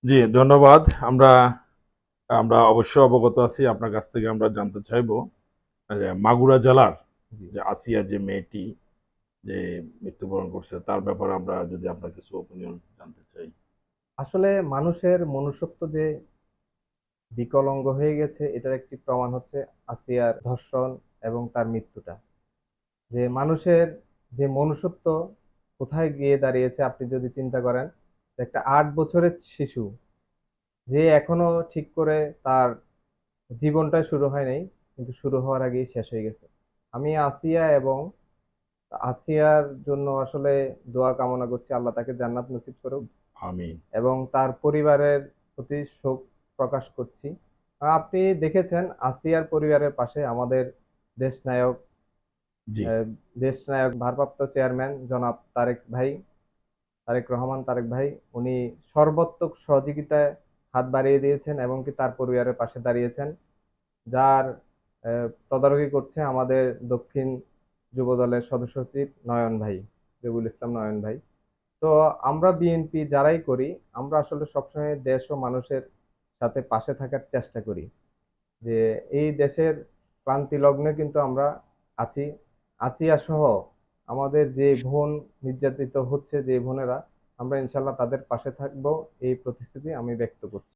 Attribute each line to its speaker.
Speaker 1: জি, ধন্যবাদ। আমরা আমরা অবশ্যই অবগত আছি। আপনার কাছ থেকে আমরা জানতে চাইবো যে মাগুরা জেলার
Speaker 2: জি।
Speaker 1: যে আসিয়া যে মেয়েটি যে মৃত্যুবরণ করছে তার ব্যাপারে আমরা যদি আপনার কিছু ওপিনিয়ন জানতে চাই।
Speaker 2: আসলে মানুষের মনুষ্যত্ব যে বিকলাঙ্গ হয়ে গেছে এটার একটি প্রমাণ হচ্ছে আসিয়ার ধর্ষণ এবং তার মৃত্যুটা। যে মানুষের যে মনুষ্যত্ব কোথায় গিয়ে দাঁড়িয়েছে আপনি যদি চিন্তা করেন, যে একটা 8 বছরের শিশু যে এখনো ঠিক করে তার জীবনটা শুরু হয় নাই, কিন্তু শুরু হওয়ার আগেই শেষ হয়ে গেছে। আমি আসিয়া এবং আসিয়ার জন্য আসলে দোয়া কামনা করছি, আল্লাহ তাকে জান্নাত নসিব করুক
Speaker 1: আমিন।
Speaker 2: এবং তার পরিবারের প্রতি শোক প্রকাশ করছি। আপনি দেখেছেন আসিয়ার পরিবারের পাশে আমাদের দেশনায়ক
Speaker 1: জি,
Speaker 2: আহ, দেশনায়ক ভারপ্রাপ্ত চেয়ারম্যান জনাব তারেক রহমান তারেক ভাই, উনি সর্বাত্মক সহযোগিতায় হাত বাড়িয়ে দিয়েছেন এবং কি তার পরিবারের পাশে দাঁড়িয়েছেন, যার তদারকি করছে আমাদের দক্ষিণ যুব দলের সদস্য সচিব নয়ন ভাই, জহুরুল ইসলাম নয়ন ভাই। তো আমরা বিএনপি যারাই করি, আমরা আসলে সবসময় দেশ ও মানুষের সাথে পাশে থাকার চেষ্টা করি। যে এই দেশের ক্লান্তি লগ্নে কিন্তু আমরা আছি। আছিয়া সহ আমাদের যে বোন নির্যাতিত হচ্ছে, যে বোনেরা, আমরা ইনশাল্লাহ তাদের পাশে থাকবো, এই প্রতিশ্রুতি আমি ব্যক্ত করছি।